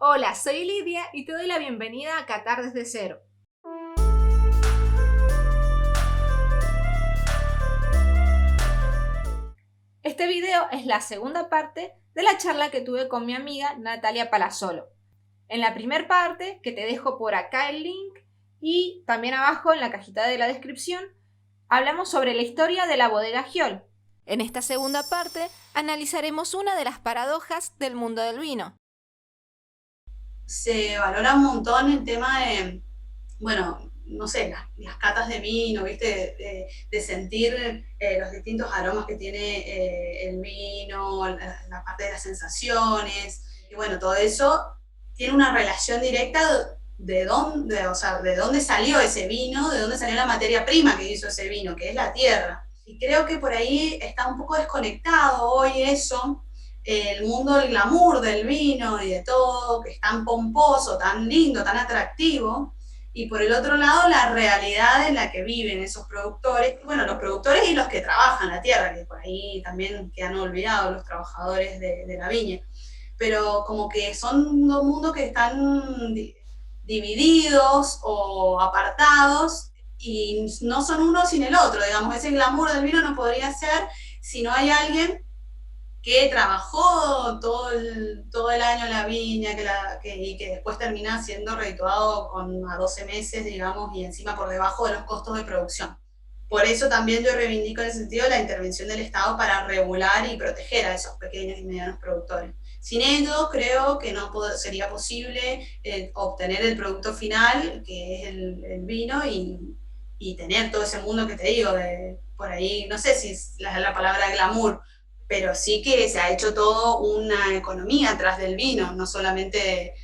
Hola, soy Lidia y te doy la bienvenida a Catar desde cero. Este video es la segunda parte de la charla que tuve con mi amiga Natalia Palazzolo. En la primera parte, que te dejo por acá el link y también abajo en la cajita de la descripción, hablamos sobre la historia de la bodega Giol. En esta segunda parte analizaremos una de las paradojas del mundo del vino. Se valora un montón el tema de, bueno, no sé, las catas de vino, ¿viste? De sentir los distintos aromas que tiene el vino, la parte de las sensaciones, y bueno, todo eso tiene una relación directa de dónde, o sea, de dónde salió ese vino, de dónde salió la materia prima que hizo ese vino, que es la tierra. Y creo que por ahí está un poco desconectado hoy eso, el mundo del glamour del vino y de todo, que es tan pomposo, tan lindo, tan atractivo, y por el otro lado la realidad en la que viven esos productores, bueno, los productores y los que trabajan la tierra, que por ahí también quedan olvidados los trabajadores de la viña, pero como que son dos mundos que están divididos o apartados y no son uno sin el otro, digamos, ese glamour del vino no podría ser si no hay alguien que trabajó todo el año en la viña y que después termina siendo redituado a 12 meses, digamos, y encima por debajo de los costos de producción. Por eso también yo reivindico en ese sentido la intervención del Estado para regular y proteger a esos pequeños y medianos productores. Sin ello, creo que no sería posible obtener el producto final, que es el vino, y tener todo ese mundo que te digo, por ahí, no sé si es la palabra glamour, pero sí que se ha hecho todo una economía atrás del vino, no solamente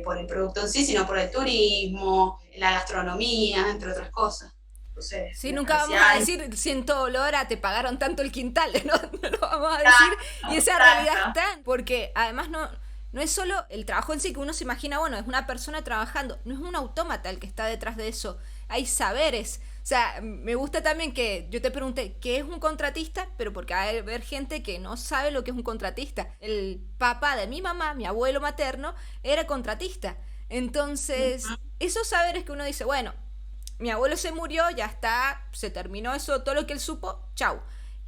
por el producto en sí, sino por el turismo, la gastronomía, entre otras cosas. Entonces, Sí, me nunca vamos a parecía decir siento olor a te pagaron tanto el quintal, ¿no? No lo vamos a decir y exacto, esa realidad exacto. está, porque además no es solo el trabajo en sí que uno se imagina, bueno, es una persona trabajando, no es un autómata el que está detrás de eso, hay saberes. O sea, me gusta también que yo te pregunté qué es un contratista, pero porque hay haber gente que no sabe lo que es un contratista. El papá de mi mamá, mi abuelo materno, era contratista. Entonces, esos saberes que uno dice, bueno, mi abuelo se murió, ya está, se terminó eso, todo lo que él supo, chau.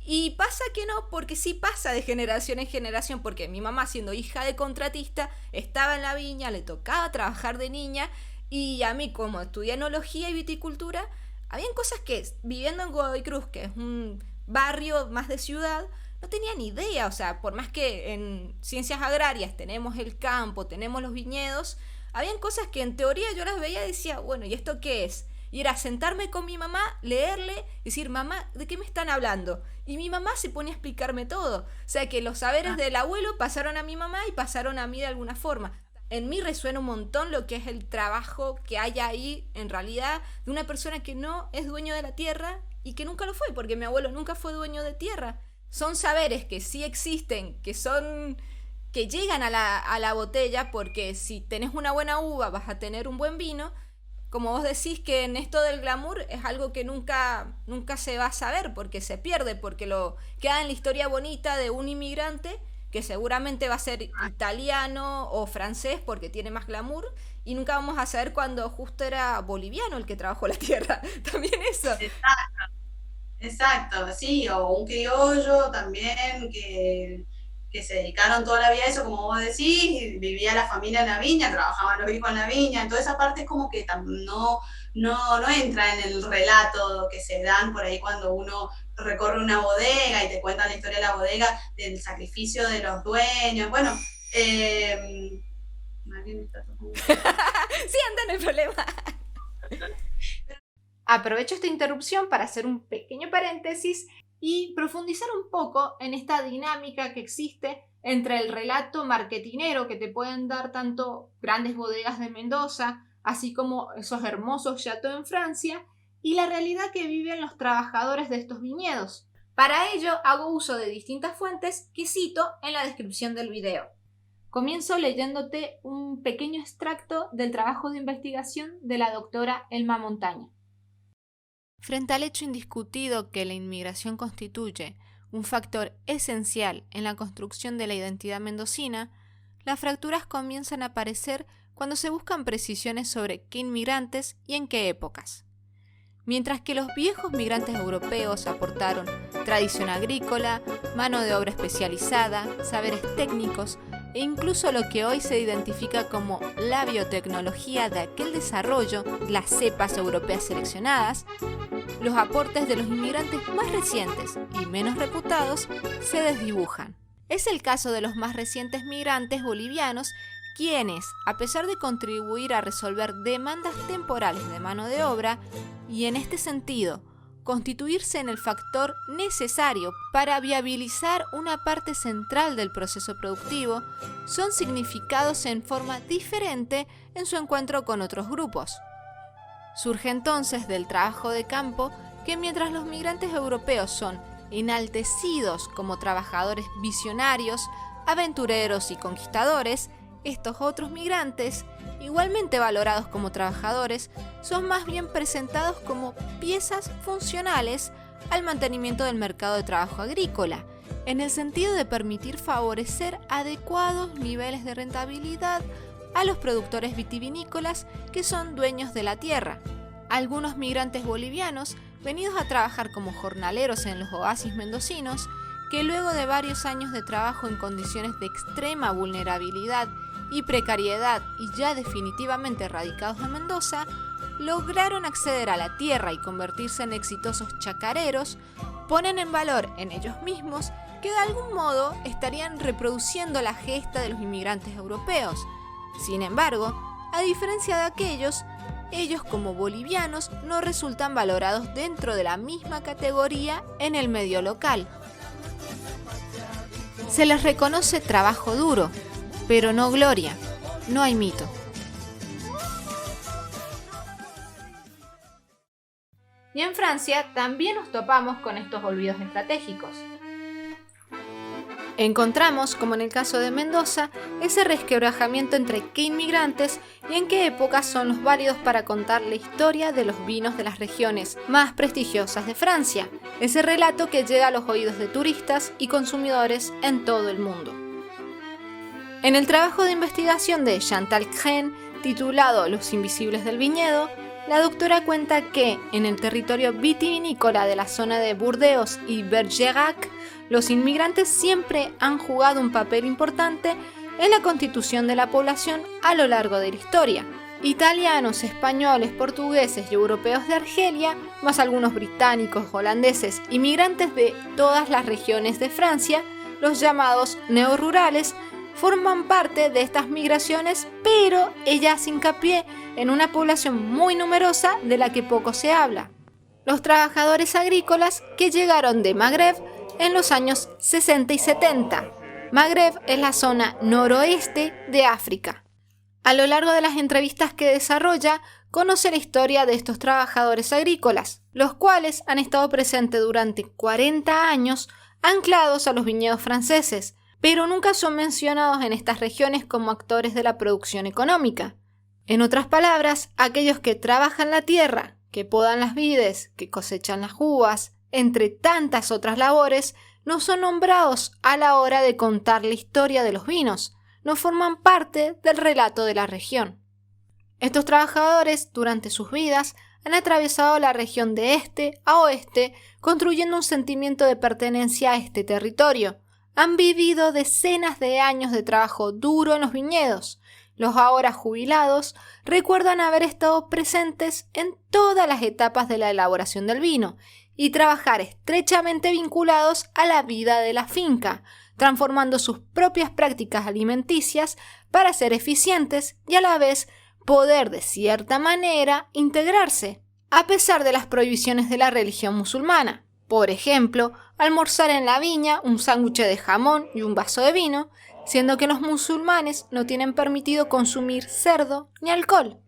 Y pasa que no, porque sí pasa de generación en generación, porque mi mamá, siendo hija de contratista, estaba en la viña, le tocaba trabajar de niña, y a mí, como estudié enología y viticultura, habían cosas que, viviendo en Godoy Cruz, que es un barrio más de ciudad, no tenía ni idea. O sea, por más que en ciencias agrarias tenemos el campo, tenemos los viñedos, habían cosas que en teoría yo las veía y decía, bueno, ¿y esto qué es? Y era sentarme con mi mamá, leerle, decir, mamá, ¿de qué me están hablando? Y mi mamá se pone a explicarme todo. O sea que los saberes del abuelo pasaron a mi mamá y pasaron a mí de alguna forma. En mí resuena un montón lo que es el trabajo que hay ahí, en realidad, de una persona que no es dueño de la tierra y que nunca lo fue, porque mi abuelo nunca fue dueño de tierra. Son saberes que sí existen, que llegan a la botella, porque si tenés una buena uva vas a tener un buen vino. Como vos decís, que en esto del glamour es algo que nunca se va a saber, porque se pierde, porque lo queda en la historia bonita de un inmigrante que seguramente va a ser italiano o francés porque tiene más glamour, y nunca vamos a saber cuando justo era boliviano el que trabajó la tierra. También eso. Exacto, sí, o un criollo también que se dedicaron toda la vida a eso, como vos decís, y vivía la familia en la viña, trabajaban los hijos en la viña, toda esa parte es como que no entra en el relato que se dan por ahí cuando uno recorre una bodega y te cuentan la historia de la bodega, del sacrificio de los dueños. Bueno, alguien está tocando la puerta. Sí, anda, no hay problema. Aprovecho esta interrupción para hacer un pequeño paréntesis y profundizar un poco en esta dinámica que existe entre el relato marketinero que te pueden dar tanto grandes bodegas de Mendoza, así como esos hermosos chateaux en Francia, y la realidad que viven los trabajadores de estos viñedos. Para ello hago uso de distintas fuentes que cito en la descripción del video. Comienzo leyéndote un pequeño extracto del trabajo de investigación de la doctora Elma Montaña. Frente al hecho indiscutido que la inmigración constituye un factor esencial en la construcción de la identidad mendocina, las fracturas comienzan a aparecer cuando se buscan precisiones sobre qué inmigrantes y en qué épocas. Mientras que los viejos migrantes europeos aportaron tradición agrícola, mano de obra especializada, saberes técnicos e incluso lo que hoy se identifica como la biotecnología de aquel desarrollo, las cepas europeas seleccionadas, los aportes de los inmigrantes más recientes y menos reputados se desdibujan. Es el caso de los más recientes migrantes bolivianos, quienes, a pesar de contribuir a resolver demandas temporales de mano de obra, y en este sentido, constituirse en el factor necesario para viabilizar una parte central del proceso productivo, son significados en forma diferente en su encuentro con otros grupos. Surge entonces del trabajo de campo que mientras los migrantes europeos son enaltecidos como trabajadores visionarios, aventureros y conquistadores, estos otros migrantes, igualmente valorados como trabajadores, son más bien presentados como piezas funcionales al mantenimiento del mercado de trabajo agrícola, en el sentido de permitir favorecer adecuados niveles de rentabilidad a los productores vitivinícolas que son dueños de la tierra. Algunos migrantes bolivianos, venidos a trabajar como jornaleros en los oasis mendocinos, que luego de varios años de trabajo en condiciones de extrema vulnerabilidad y precariedad y ya definitivamente radicados en Mendoza, lograron acceder a la tierra y convertirse en exitosos chacareros, ponen en valor en ellos mismos que de algún modo estarían reproduciendo la gesta de los inmigrantes europeos. Sin embargo, a diferencia de aquellos, ellos como bolivianos no resultan valorados dentro de la misma categoría en el medio local. Se les reconoce trabajo duro, pero no gloria, no hay mito. Y en Francia también nos topamos con estos olvidos estratégicos. Encontramos, como en el caso de Mendoza, ese resquebrajamiento entre qué inmigrantes y en qué épocas son los válidos para contar la historia de los vinos de las regiones más prestigiosas de Francia, ese relato que llega a los oídos de turistas y consumidores en todo el mundo. En el trabajo de investigación de Chantal Cren, titulado Los invisibles del viñedo, la doctora cuenta que en el territorio vitivinícola de la zona de Burdeos y Bergerac, los inmigrantes siempre han jugado un papel importante en la constitución de la población a lo largo de la historia. Italianos, españoles, portugueses y europeos de Argelia, más algunos británicos, holandeses, inmigrantes de todas las regiones de Francia, los llamados neorurales, forman parte de estas migraciones, pero ella hace hincapié en una población muy numerosa de la que poco se habla: los trabajadores agrícolas que llegaron de Magreb en los años 60 y 70. Magreb es la zona noroeste de África. A lo largo de las entrevistas que desarrolla, conoce la historia de estos trabajadores agrícolas, los cuales han estado presentes durante 40 años anclados a los viñedos franceses, pero nunca son mencionados en estas regiones como actores de la producción económica. En otras palabras, aquellos que trabajan la tierra, que podan las vides, que cosechan las uvas, entre tantas otras labores, no son nombrados a la hora de contar la historia de los vinos, no forman parte del relato de la región. Estos trabajadores, durante sus vidas, han atravesado la región de este a oeste, construyendo un sentimiento de pertenencia a este territorio. Han vivido decenas de años de trabajo duro en los viñedos. Los ahora jubilados recuerdan haber estado presentes en todas las etapas de la elaboración del vino y trabajar estrechamente vinculados a la vida de la finca, transformando sus propias prácticas alimenticias para ser eficientes y a la vez poder de cierta manera integrarse, a pesar de las prohibiciones de la religión musulmana. Por ejemplo, almorzar en la viña, un sándwich de jamón y un vaso de vino, siendo que los musulmanes no tienen permitido consumir cerdo ni alcohol.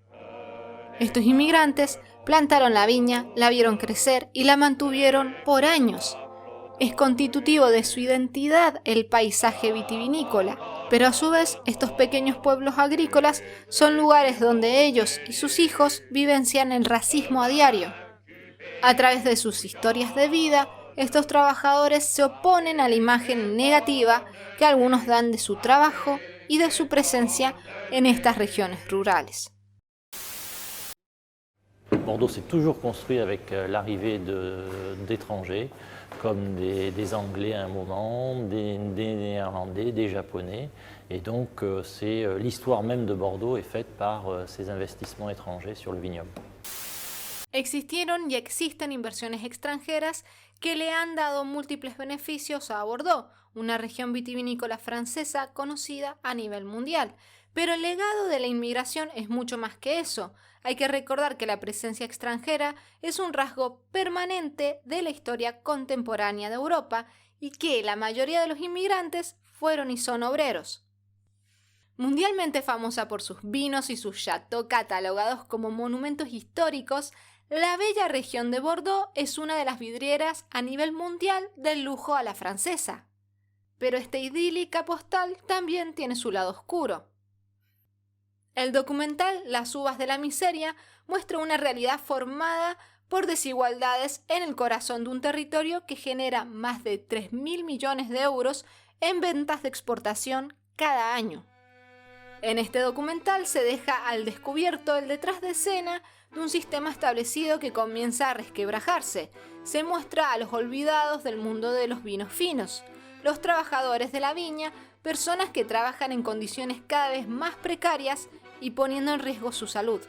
Estos inmigrantes plantaron la viña, la vieron crecer y la mantuvieron por años. Es constitutivo de su identidad el paisaje vitivinícola, pero a su vez estos pequeños pueblos agrícolas son lugares donde ellos y sus hijos vivencian el racismo a diario. A través de sus historias de vida, estos trabajadores se oponen a la imagen negativa que algunos dan de su trabajo y de su presencia en estas regiones rurales. Bordeaux s'est toujours construit avec l'arrivée d'étrangers, comme des Anglais à un moment, des Néerlandais, des Japonais. Et donc l'histoire même de Bordeaux est faite par ces investissements étrangers sur le vignoble. Existieron y existen inversiones extranjeras que le han dado múltiples beneficios a Bordeaux, una región vitivinícola francesa conocida a nivel mundial. Pero el legado de la inmigración es mucho más que eso. Hay que recordar que la presencia extranjera es un rasgo permanente de la historia contemporánea de Europa y que la mayoría de los inmigrantes fueron y son obreros. Mundialmente famosa por sus vinos y sus châteaux catalogados como monumentos históricos, la bella región de Bordeaux es una de las vidrieras a nivel mundial del lujo a la francesa. Pero esta idílica postal también tiene su lado oscuro. El documental Las uvas de la miseria muestra una realidad formada por desigualdades en el corazón de un territorio que genera más de 3.000 millones de euros en ventas de exportación cada año. En este documental se deja al descubierto el detrás de escena de un sistema establecido que comienza a resquebrajarse. Se muestra a los olvidados del mundo de los vinos finos, los trabajadores de la viña, personas que trabajan en condiciones cada vez más precarias y poniendo en riesgo su salud.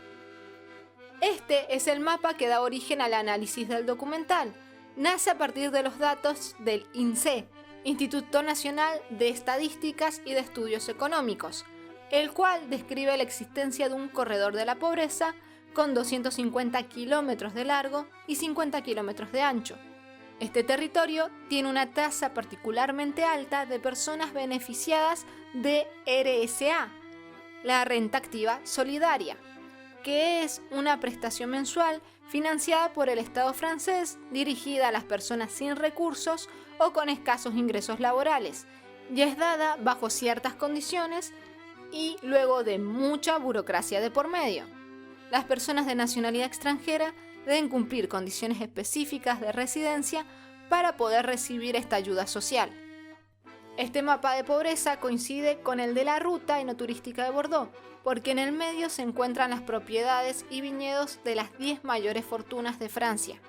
Este es el mapa que da origen al análisis del documental. Nace a partir de los datos del INSEE, Instituto Nacional de Estadísticas y de Estudios Económicos, el cual describe la existencia de un corredor de la pobreza con 250 kilómetros de largo y 50 kilómetros de ancho. Este territorio tiene una tasa particularmente alta de personas beneficiadas de RSA, la renta activa solidaria, que es una prestación mensual financiada por el Estado francés dirigida a las personas sin recursos o con escasos ingresos laborales, y es dada bajo ciertas condiciones y luego de mucha burocracia de por medio. Las personas de nacionalidad extranjera deben cumplir condiciones específicas de residencia para poder recibir esta ayuda social. Este mapa de pobreza coincide con el de la ruta enoturística de Bordeaux, porque en el medio se encuentran las propiedades y viñedos de las 10 mayores fortunas de Francia.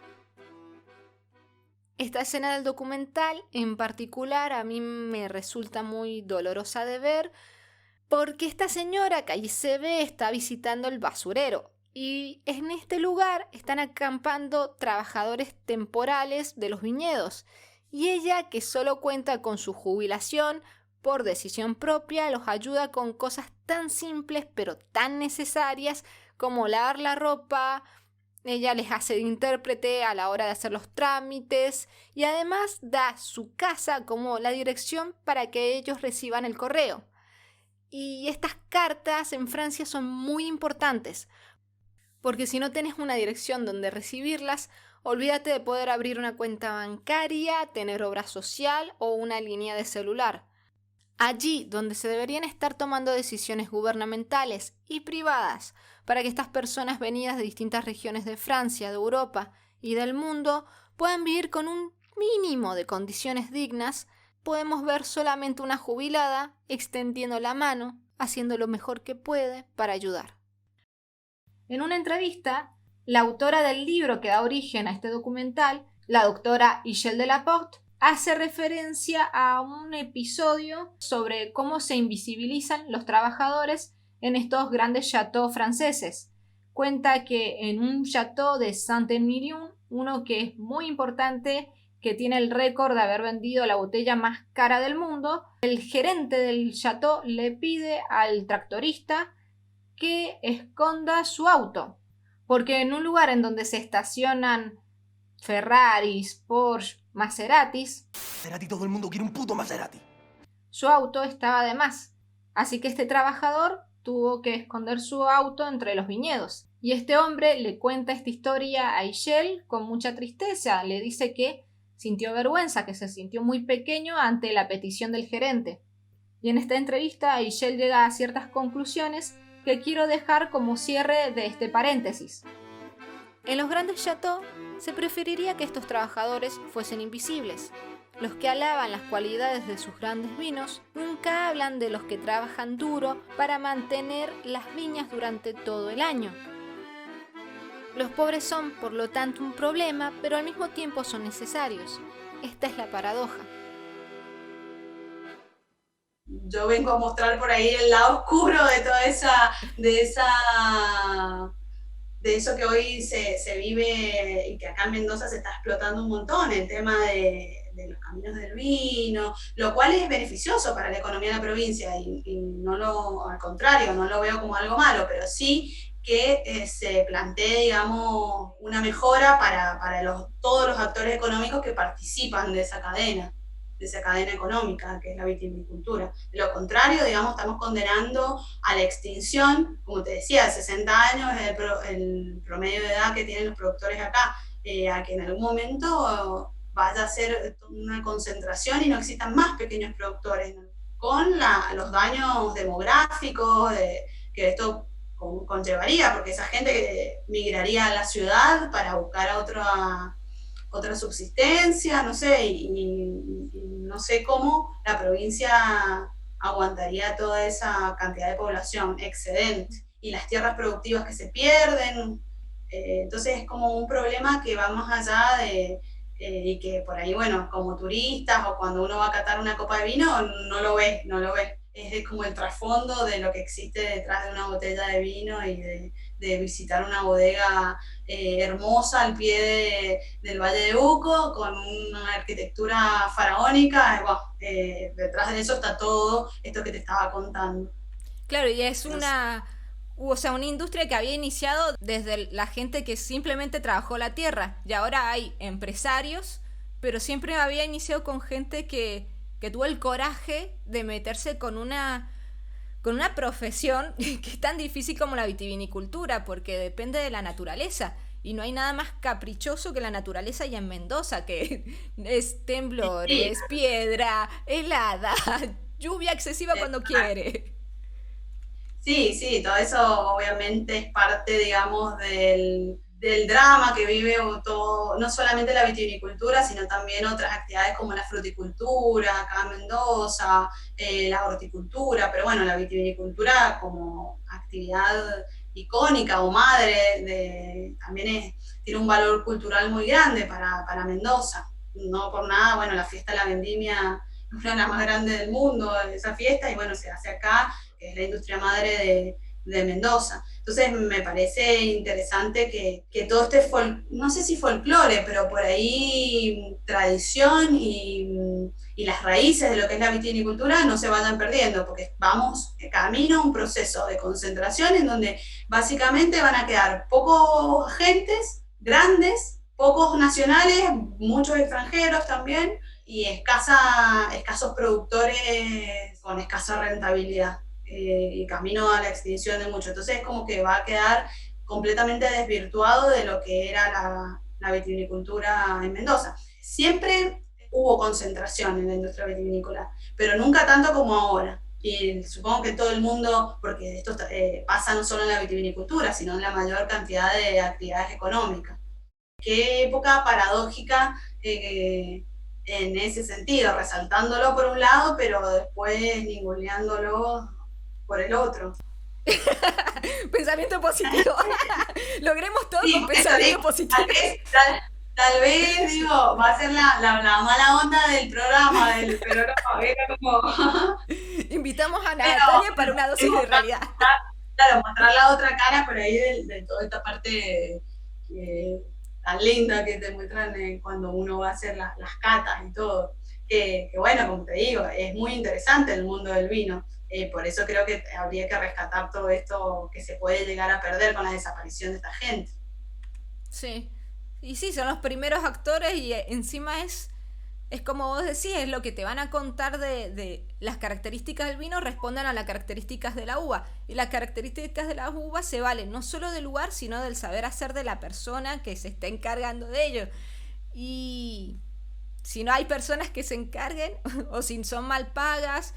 Esta escena del documental en particular a mí me resulta muy dolorosa de ver, porque esta señora que allí se ve está visitando el basurero y en este lugar están acampando trabajadores temporales de los viñedos y ella, que solo cuenta con su jubilación por decisión propia, los ayuda con cosas tan simples pero tan necesarias como lavar la ropa. Ella les hace de intérprete a la hora de hacer los trámites y además da su casa como la dirección para que ellos reciban el correo. Y estas cartas en Francia son muy importantes, porque si no tenés una dirección donde recibirlas, olvídate de poder abrir una cuenta bancaria, tener obra social o una línea de celular. Allí donde se deberían estar tomando decisiones gubernamentales y privadas para que estas personas venidas de distintas regiones de Francia, de Europa y del mundo puedan vivir con un mínimo de condiciones dignas, podemos ver solamente una jubilada extendiendo la mano, haciendo lo mejor que puede para ayudar. En una entrevista, la autora del libro que da origen a este documental, la doctora Michelle Delaporte, hace referencia a un episodio sobre cómo se invisibilizan los trabajadores en estos grandes châteaux franceses. Cuenta que en un château de Saint-Émilion, uno que es muy importante, que tiene el récord de haber vendido la botella más cara del mundo, el gerente del château le pide al tractorista que esconda su auto, porque en un lugar en donde se estacionan Ferraris, Porsche, Maseratis, Maserati, todo el mundo quiere un puto Maserati. Su auto estaba de más, así que este trabajador tuvo que esconder su auto entre los viñedos. Y este hombre le cuenta esta historia a Michelle con mucha tristeza, le dice que sintió vergüenza, que se sintió muy pequeño ante la petición del gerente. Y en esta entrevista Michelle llega a ciertas conclusiones que quiero dejar como cierre de este paréntesis. En los grandes châteaux se preferiría que estos trabajadores fuesen invisibles. Los que alaban las cualidades de sus grandes vinos nunca hablan de los que trabajan duro para mantener las viñas durante todo el año. Los pobres son, por lo tanto, un problema, pero al mismo tiempo son necesarios. Esta es la paradoja. Yo vengo a mostrar por ahí el lado oscuro de toda de eso que hoy se vive y que acá en Mendoza se está explotando un montón, el tema de los caminos del vino, lo cual es beneficioso para la economía de la provincia y no al contrario, no lo veo como algo malo, pero sí que se plantee, digamos, una mejora para todos los actores económicos que participan de esa cadena económica que es la vitivinicultura. De lo contrario, digamos, estamos condenando a la extinción, como te decía, 60 años es el promedio de edad que tienen los productores acá, a que en algún momento vaya a ser una concentración y no existan más pequeños productores, ¿no? Con los daños demográficos que esto conllevaría, porque esa gente migraría a la ciudad para buscar otra subsistencia, no sé, y no sé cómo la provincia aguantaría toda esa cantidad de población excedente y las tierras productivas que se pierden. Entonces es como un problema que va más allá y que por ahí, bueno, como turistas o cuando uno va a catar una copa de vino, no lo ves. Es como el trasfondo de lo que existe detrás de una botella de vino y de visitar una bodega hermosa al pie del Valle de Uco, con una arquitectura faraónica. Bueno, detrás de eso está todo esto que te estaba contando. Claro, y es una industria que había iniciado desde la gente que simplemente trabajó la tierra, y ahora hay empresarios, pero siempre había iniciado con gente que tuvo el coraje de meterse con una profesión que es tan difícil como la vitivinicultura, porque depende de la naturaleza, y no hay nada más caprichoso que la naturaleza allá en Mendoza, que es temblores, piedra, helada, lluvia excesiva cuando quiere. Sí, todo eso obviamente es parte, digamos, del drama que vive todo, no solamente la vitivinicultura, sino también otras actividades como la fruticultura, acá en Mendoza, la horticultura, pero bueno, la vitivinicultura como actividad icónica o madre también tiene un valor cultural muy grande para Mendoza. No por nada, bueno, la fiesta de la vendimia es una de las más grandes del mundo, esa fiesta, y bueno, se hace acá, que es la industria madre de Mendoza. Entonces me parece interesante que todo este, no sé si folclore, pero por ahí tradición y las raíces de lo que es la vitivinicultura no se vayan perdiendo, porque vamos camino a un proceso de concentración en donde básicamente van a quedar pocos agentes grandes, pocos nacionales, muchos extranjeros también, y escasos productores con escasa rentabilidad. Y camino a la extinción de mucho. Entonces es como que va a quedar completamente desvirtuado de lo que era la vitivinicultura en Mendoza. Siempre hubo concentración en la industria vitivinícola, pero nunca tanto como ahora. Y supongo que todo el mundo, porque esto pasa no solo en la vitivinicultura, sino en la mayor cantidad de actividades económicas. Qué época paradójica en ese sentido, resaltándolo por un lado, pero después ninguneándolo por el otro. Pensamiento positivo. Logremos todo con pensamiento positivo. Tal vez, digo, va a ser la mala onda del programa, pero no, era como... Invitamos a Natalia para una dosis de realidad. Claro, mostrar la otra cara por ahí de toda esta parte tan linda que te muestran cuando uno va a hacer las catas y todo. Que bueno, como te digo, es muy interesante el mundo del vino. Por eso creo que habría que rescatar todo esto que se puede llegar a perder con la desaparición de esta gente. Sí, y sí, son los primeros actores y encima es como vos decís, es lo que te van a contar de las características del vino responden a las características de la uva. Y las características de la uva se valen no solo del lugar, sino del saber hacer de la persona que se está encargando de ello. Y si no hay personas que se encarguen, o si son mal pagas...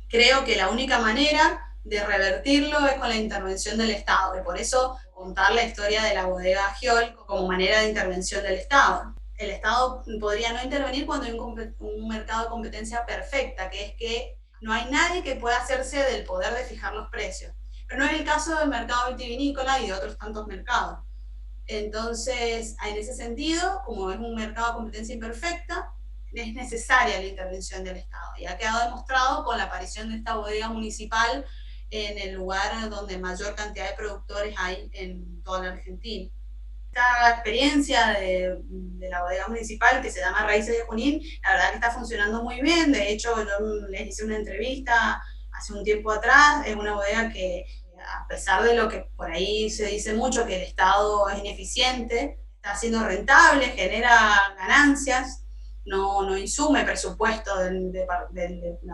Creo que la única manera de revertirlo es con la intervención del Estado, y por eso contar la historia de la bodega Giol como manera de intervención del Estado. el Estado podría no intervenir cuando hay un mercado de competencia perfecta, que es que no hay nadie que pueda hacerse del poder de fijar los precios. Pero no es el caso del mercado vitivinícola y de otros tantos mercados. Entonces, en ese sentido, como es un mercado de competencia imperfecta, es necesaria la intervención del Estado. Y ha quedado demostrado con la aparición de esta bodega municipal en el lugar donde mayor cantidad de productores hay en toda la Argentina. Esta experiencia de la bodega municipal, que se llama Raíces de Junín, la verdad que está funcionando muy bien. De hecho, yo les hice una entrevista hace un tiempo atrás. Es una bodega que, a pesar de lo que por ahí se dice mucho, que el Estado es ineficiente, está siendo rentable, genera ganancias, no insume presupuesto del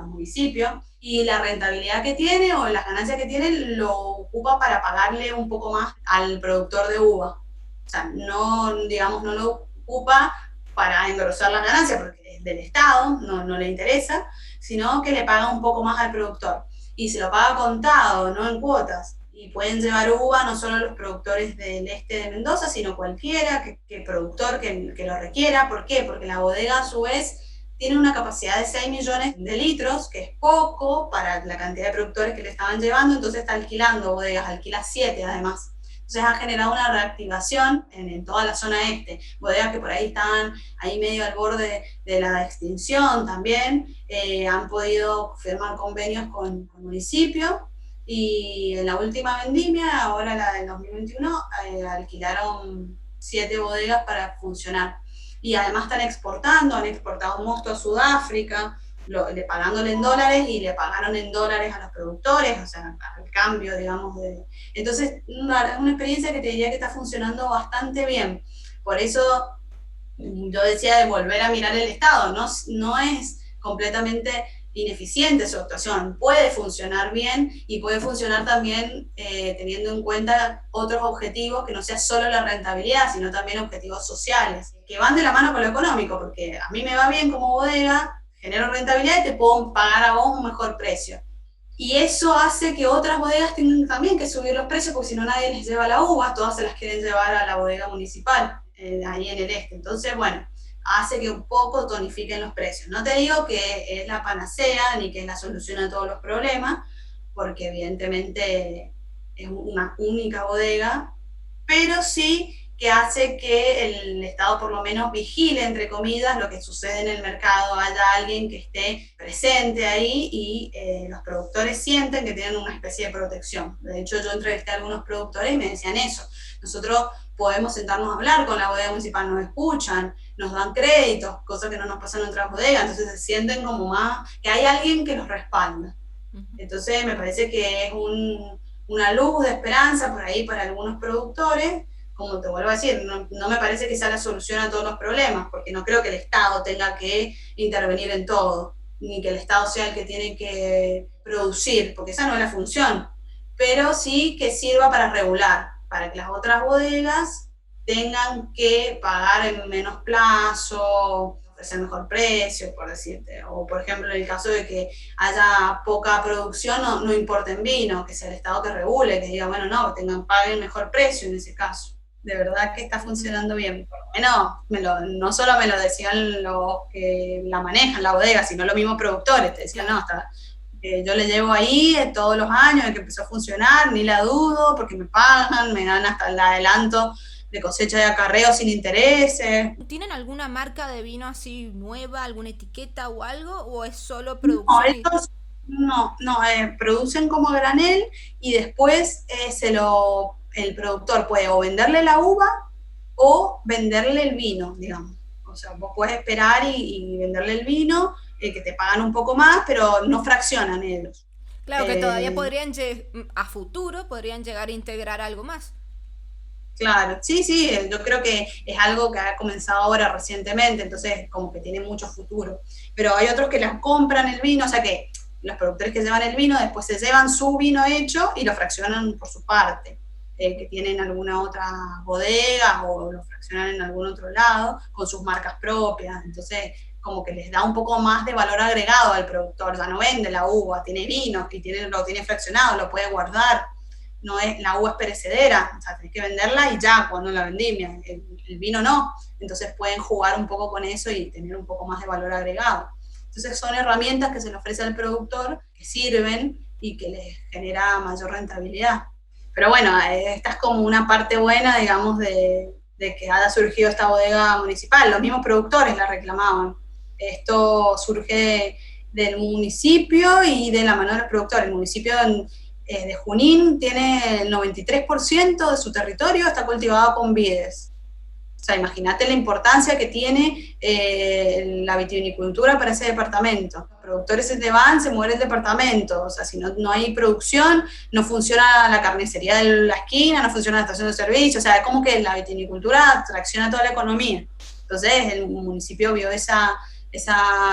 municipio, y la rentabilidad que tiene o las ganancias que tiene lo ocupa para pagarle un poco más al productor de uva. O sea, no, digamos, no lo ocupa para engrosar las ganancias porque es del Estado, no le interesa, sino que le paga un poco más al productor. Y se lo paga contado, no en cuotas. Y pueden llevar uva no solo los productores del este de Mendoza, sino cualquiera productor que lo requiera. ¿Por qué? Porque la bodega, a su vez, tiene una capacidad de 6 millones de litros, que es poco para la cantidad de productores que le estaban llevando, entonces está alquilando bodegas, alquila 7 además. Entonces ha generado una reactivación en toda la zona este. Bodegas que por ahí estaban ahí medio al borde de la extinción también, han podido firmar convenios con el municipio, y en la última vendimia, ahora la del 2021, alquilaron 7 bodegas para funcionar. Y además están exportando, han exportado mosto a Sudáfrica, pagándole en dólares, y le pagaron en dólares a los productores, o sea, al cambio, digamos. Entonces, es una experiencia que te diría que está funcionando bastante bien. Por eso yo decía de volver a mirar el Estado, no es completamente ineficiente su actuación, puede funcionar bien, y puede funcionar también teniendo en cuenta otros objetivos, que no sea solo la rentabilidad, sino también objetivos sociales, que van de la mano con lo económico, porque a mí me va bien como bodega, genero rentabilidad y te puedo pagar a vos un mejor precio. Y eso hace que otras bodegas tengan también que subir los precios, porque si no nadie les lleva la uva, todas se las quieren llevar a la bodega municipal, ahí en el este. Entonces, bueno, hace que un poco tonifiquen los precios. No te digo que es la panacea ni que es la solución a todos los problemas, porque evidentemente es una única bodega, pero sí que hace que el Estado por lo menos vigile, entre comillas, lo que sucede en el mercado, haya alguien que esté presente ahí, y los productores sienten que tienen una especie de protección. De hecho, yo entrevisté a algunos productores y me decían eso. Nosotros podemos sentarnos a hablar con la bodega municipal, nos escuchan, nos dan créditos, cosas que no nos pasan en otras bodegas, entonces se sienten como más, que hay alguien que los respalda. Entonces me parece que es una luz de esperanza por ahí para algunos productores. Como te vuelvo a decir, no me parece que sea la solución a todos los problemas, porque no creo que el Estado tenga que intervenir en todo, ni que el Estado sea el que tiene que producir, porque esa no es la función, pero sí que sirva para regular, para que las otras bodegas tengan que pagar en menos plazo, ofrecer mejor precio, por decirte. O, por ejemplo, en el caso de que haya poca producción, no importa en vino, que sea el Estado que regule, que diga, bueno, no, paguen mejor precio en ese caso. De verdad que está funcionando bien. Por lo menos, no solo me lo decían los que la manejan, la bodega, sino los mismos productores. Te decían, no, hasta yo le llevo ahí todos los años de que empezó a funcionar, ni la dudo, porque me pagan, me dan hasta el adelanto de cosecha de acarreo sin intereses. ¿Tienen alguna marca de vino así nueva, alguna etiqueta o algo, o es solo producción? No, producen como granel, y después el productor puede o venderle la uva o venderle el vino, digamos. O sea, vos puedes esperar y venderle el vino, que te pagan un poco más, pero no fraccionan ellos. Claro, que todavía a futuro podrían llegar a integrar algo más. Claro, sí, yo creo que es algo que ha comenzado ahora recientemente, entonces como que tiene mucho futuro. Pero hay otros que las compran el vino, o sea que los productores que llevan el vino después se llevan su vino hecho y lo fraccionan por su parte, que tienen alguna otra bodega o lo fraccionan en algún otro lado con sus marcas propias. Entonces como que les da un poco más de valor agregado al productor, ya no vende la uva, tiene vino y lo tiene fraccionado, lo puede guardar. no es, la uva es perecedera, o sea, tenés que venderla y ya, cuando la vendimia, el vino no, entonces pueden jugar un poco con eso y tener un poco más de valor agregado. Entonces son herramientas que se le ofrece al productor, que sirven y que les genera mayor rentabilidad. Pero bueno, esta es como una parte buena, digamos, de que haya surgido esta bodega municipal. Los mismos productores la reclamaban. Esto surge del municipio y de la mano del productor. El municipio de Junín tiene el 93% de su territorio está cultivado con vides. O sea, imagínate la importancia que tiene la vitivinicultura para ese departamento. Los productores se van, se muere el departamento. O sea, si no hay producción, no funciona la carnicería de la esquina, no funciona la estación de servicio. O sea, es como que la vitivinicultura tracciona toda la economía. Entonces, el municipio vio esa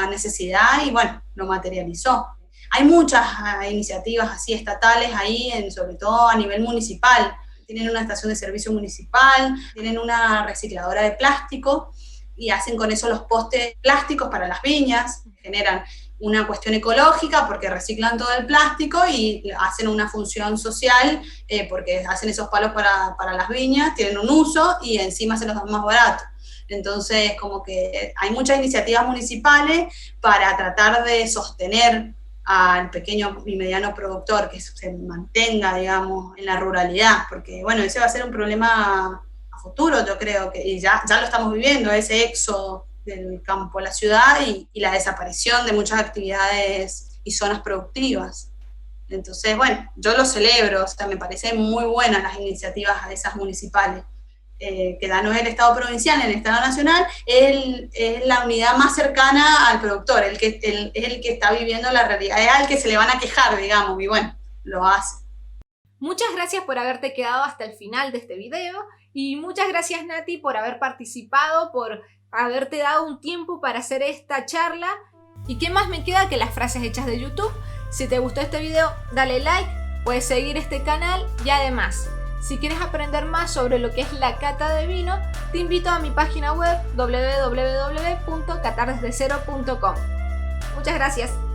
necesidad y, bueno, lo materializó. Hay muchas iniciativas así estatales ahí, sobre todo a nivel municipal. Tienen una estación de servicio municipal, tienen una recicladora de plástico y hacen con eso los postes plásticos para las viñas, generan una cuestión ecológica porque reciclan todo el plástico y hacen una función social porque hacen esos palos para las viñas, tienen un uso y encima se los dan más barato. Entonces, como que hay muchas iniciativas municipales para tratar de sostener al pequeño y mediano productor, que se mantenga, digamos, en la ruralidad, porque, bueno, ese va a ser un problema a futuro, yo creo, y ya lo estamos viviendo, ese éxodo del campo a la ciudad y la desaparición de muchas actividades y zonas productivas. Entonces, bueno, yo lo celebro, o sea, me parecen muy buenas las iniciativas a esas municipales. Que ya no es el Estado provincial, el Estado nacional, es la unidad más cercana al productor, es el que está viviendo la realidad, es al que se le van a quejar, digamos, y bueno, lo hace. Muchas gracias por haberte quedado hasta el final de este video y muchas gracias, Nati, por haber participado, por haberte dado un tiempo para hacer esta charla. ¿Y qué más me queda que las frases hechas de YouTube? Si te gustó este video, dale like, puedes seguir este canal y además, si quieres aprender más sobre lo que es la cata de vino, te invito a mi página web www.catardesdecero.com. Muchas gracias.